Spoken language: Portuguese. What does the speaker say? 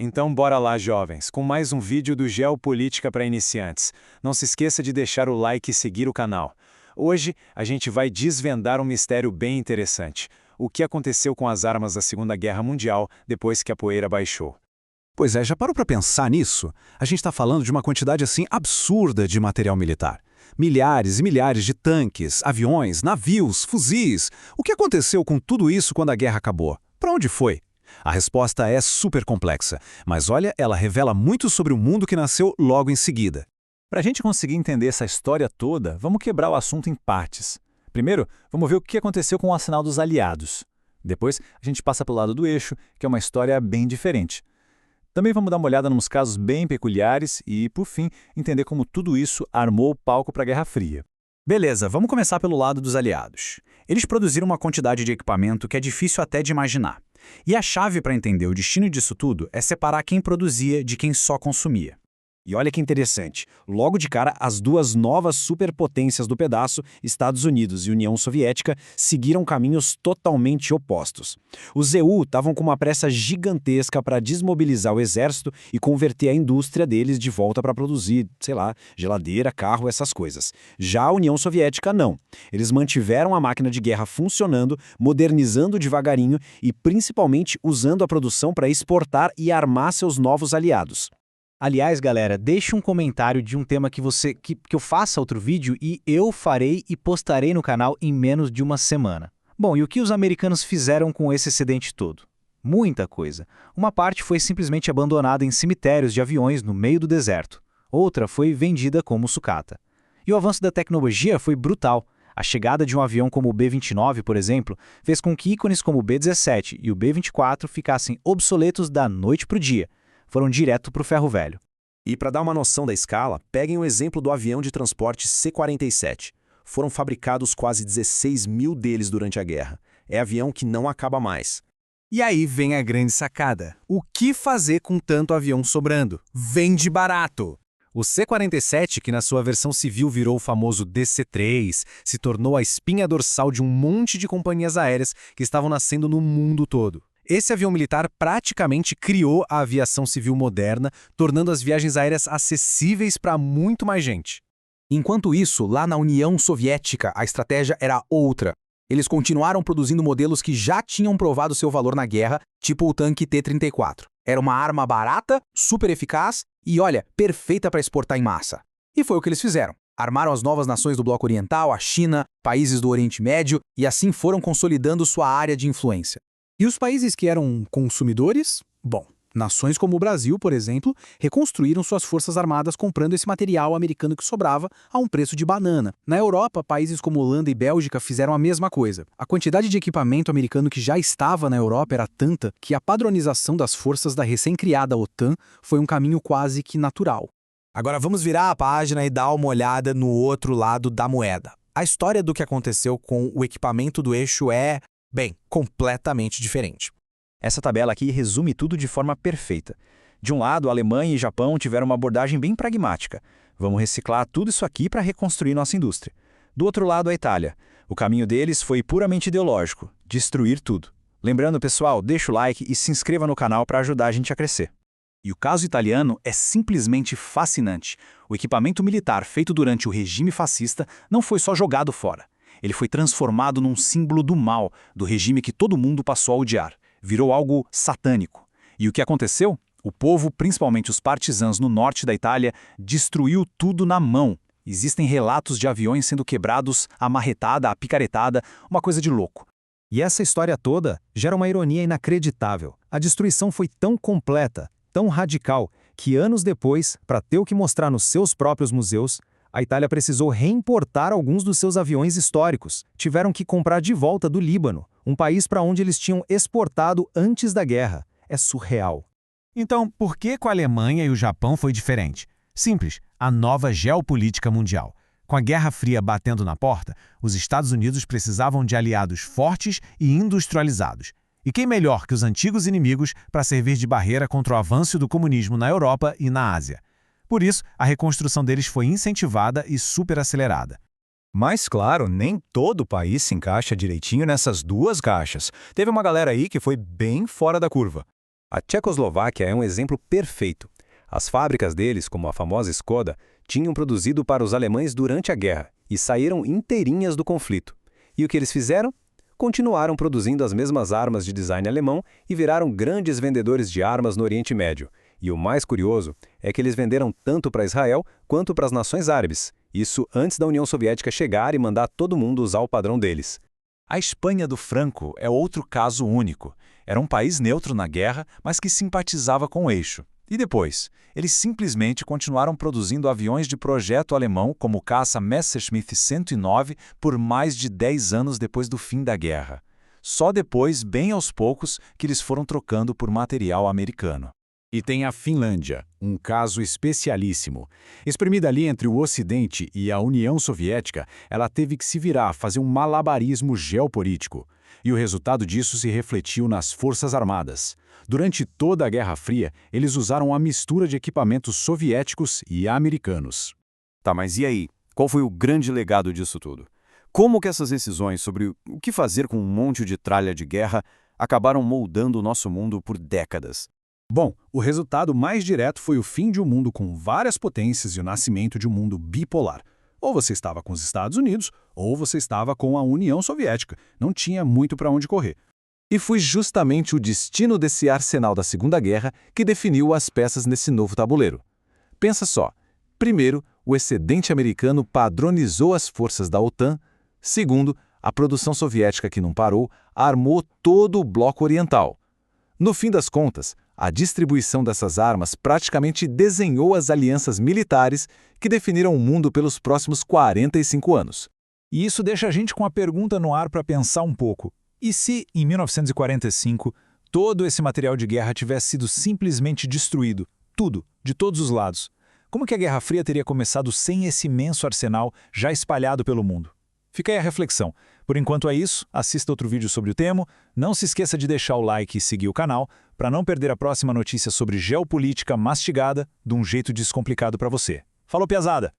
Então bora lá, jovens, com mais um vídeo do Geopolítica para Iniciantes. Não se esqueça de deixar o like e seguir o canal. Hoje, a gente vai desvendar um mistério bem interessante. O que aconteceu com as armas da Segunda Guerra Mundial depois que a poeira baixou? Pois é, já parou para pensar nisso? A gente está falando de uma quantidade assim absurda de material militar. Milhares e milhares de tanques, aviões, navios, fuzis. O que aconteceu com tudo isso quando a guerra acabou? Para onde foi? A resposta é super complexa, mas olha, ela revela muito sobre o mundo que nasceu logo em seguida. Para a gente conseguir entender essa história toda, vamos quebrar o assunto em partes. Primeiro, vamos ver o que aconteceu com o arsenal dos aliados. Depois, a gente passa para o lado do eixo, que é uma história bem diferente. Também vamos dar uma olhada nos casos bem peculiares e, por fim, entender como tudo isso armou o palco para a Guerra Fria. Beleza, vamos começar pelo lado dos aliados. Eles produziram uma quantidade de equipamento que é difícil até de imaginar. E a chave para entender o destino disso tudo é separar quem produzia de quem só consumia. E olha que interessante, logo de cara, as duas novas superpotências do pedaço, Estados Unidos e União Soviética, seguiram caminhos totalmente opostos. Os EU estavam com uma pressa gigantesca para desmobilizar o exército e converter a indústria deles de volta para produzir, sei lá, geladeira, carro, essas coisas. Já a União Soviética não. Eles mantiveram a máquina de guerra funcionando, modernizando devagarinho e principalmente usando a produção para exportar e armar seus novos aliados. Aliás, galera, deixe um comentário de um tema que eu faça outro vídeo e eu farei e postarei no canal em menos de uma semana. Bom, e o que os americanos fizeram com esse excedente todo? Muita coisa. Uma parte foi simplesmente abandonada em cemitérios de aviões no meio do deserto. Outra foi vendida como sucata. E o avanço da tecnologia foi brutal. A chegada de um avião como o B-29, por exemplo, fez com que ícones como o B-17 e o B-24 ficassem obsoletos da noite para o dia. Foram direto para o ferro velho. E para dar uma noção da escala, peguem o exemplo do avião de transporte C-47. Foram fabricados quase 16 mil deles durante a guerra. É avião que não acaba mais. E aí vem a grande sacada. O que fazer com tanto avião sobrando? Vende barato! O C-47, que na sua versão civil virou o famoso DC-3, se tornou a espinha dorsal de um monte de companhias aéreas que estavam nascendo no mundo todo. Esse avião militar praticamente criou a aviação civil moderna, tornando as viagens aéreas acessíveis para muito mais gente. Enquanto isso, lá na União Soviética, a estratégia era outra. Eles continuaram produzindo modelos que já tinham provado seu valor na guerra, tipo o tanque T-34. Era uma arma barata, super eficaz e, olha, perfeita para exportar em massa. E foi o que eles fizeram. Armaram as novas nações do Bloco Oriental, a China, países do Oriente Médio, e assim foram consolidando sua área de influência. E os países que eram consumidores? Bom, nações como o Brasil, por exemplo, reconstruíram suas forças armadas comprando esse material americano que sobrava a um preço de banana. Na Europa, países como Holanda e Bélgica fizeram a mesma coisa. A quantidade de equipamento americano que já estava na Europa era tanta que a padronização das forças da recém-criada OTAN foi um caminho quase que natural. Agora vamos virar a página e dar uma olhada no outro lado da moeda. A história do que aconteceu com o equipamento do eixo é, bem, completamente diferente. Essa tabela aqui resume tudo de forma perfeita. De um lado, a Alemanha e Japão tiveram uma abordagem bem pragmática. Vamos reciclar tudo isso aqui para reconstruir nossa indústria. Do outro lado, a Itália. O caminho deles foi puramente ideológico, destruir tudo. Lembrando, pessoal, deixa o like e se inscreva no canal para ajudar a gente a crescer. E o caso italiano é simplesmente fascinante. O equipamento militar feito durante o regime fascista não foi só jogado fora. Ele foi transformado num símbolo do mal, do regime que todo mundo passou a odiar. Virou algo satânico. E o que aconteceu? O povo, principalmente os partisãos no norte da Itália, destruiu tudo na mão. Existem relatos de aviões sendo quebrados, a marretada, a picaretada, uma coisa de louco. E essa história toda gera uma ironia inacreditável. A destruição foi tão completa, tão radical, que anos depois, para ter o que mostrar nos seus próprios museus, a Itália precisou reimportar alguns dos seus aviões históricos. Tiveram que comprar de volta do Líbano, um país para onde eles tinham exportado antes da guerra. É surreal. Então, por que com a Alemanha e o Japão foi diferente? Simples, a nova geopolítica mundial. Com a Guerra Fria batendo na porta, os Estados Unidos precisavam de aliados fortes e industrializados. E quem melhor que os antigos inimigos para servir de barreira contra o avanço do comunismo na Europa e na Ásia? Por isso, a reconstrução deles foi incentivada e superacelerada. Mas, claro, nem todo país se encaixa direitinho nessas duas caixas. Teve uma galera aí que foi bem fora da curva. A Tchecoslováquia é um exemplo perfeito. As fábricas deles, como a famosa Skoda, tinham produzido para os alemães durante a guerra e saíram inteirinhas do conflito. E o que eles fizeram? Continuaram produzindo as mesmas armas de design alemão e viraram grandes vendedores de armas no Oriente Médio. E o mais curioso é que eles venderam tanto para Israel quanto para as nações árabes. Isso antes da União Soviética chegar e mandar todo mundo usar o padrão deles. A Espanha do Franco é outro caso único. Era um país neutro na guerra, mas que simpatizava com o eixo. E depois? Eles simplesmente continuaram produzindo aviões de projeto alemão, como o caça Messerschmitt 109, por mais de 10 anos depois do fim da guerra. Só depois, bem aos poucos, que eles foram trocando por material americano. E tem a Finlândia, um caso especialíssimo. Espremida ali entre o Ocidente e a União Soviética, ela teve que se virar, fazer um malabarismo geopolítico. E o resultado disso se refletiu nas Forças Armadas. Durante toda a Guerra Fria, eles usaram uma mistura de equipamentos soviéticos e americanos. Tá, mas e aí? Qual foi o grande legado disso tudo? Como que essas decisões sobre o que fazer com um monte de tralha de guerra acabaram moldando o nosso mundo por décadas? Bom, o resultado mais direto foi o fim de um mundo com várias potências e o nascimento de um mundo bipolar. Ou você estava com os Estados Unidos, ou você estava com a União Soviética. Não tinha muito para onde correr. E foi justamente o destino desse arsenal da Segunda Guerra que definiu as peças nesse novo tabuleiro. Pensa só. Primeiro, o excedente americano padronizou as forças da OTAN. Segundo, a produção soviética que não parou armou todo o bloco oriental. No fim das contas, a distribuição dessas armas praticamente desenhou as alianças militares que definiram o mundo pelos próximos 45 anos. E isso deixa a gente com a pergunta no ar para pensar um pouco. E se, em 1945, todo esse material de guerra tivesse sido simplesmente destruído? Tudo, de todos os lados. Como que a Guerra Fria teria começado sem esse imenso arsenal já espalhado pelo mundo? Fica aí a reflexão. Por enquanto é isso, assista outro vídeo sobre o tema, não se esqueça de deixar o like e seguir o canal para não perder a próxima notícia sobre geopolítica mastigada de um jeito descomplicado para você. Falou, piazada!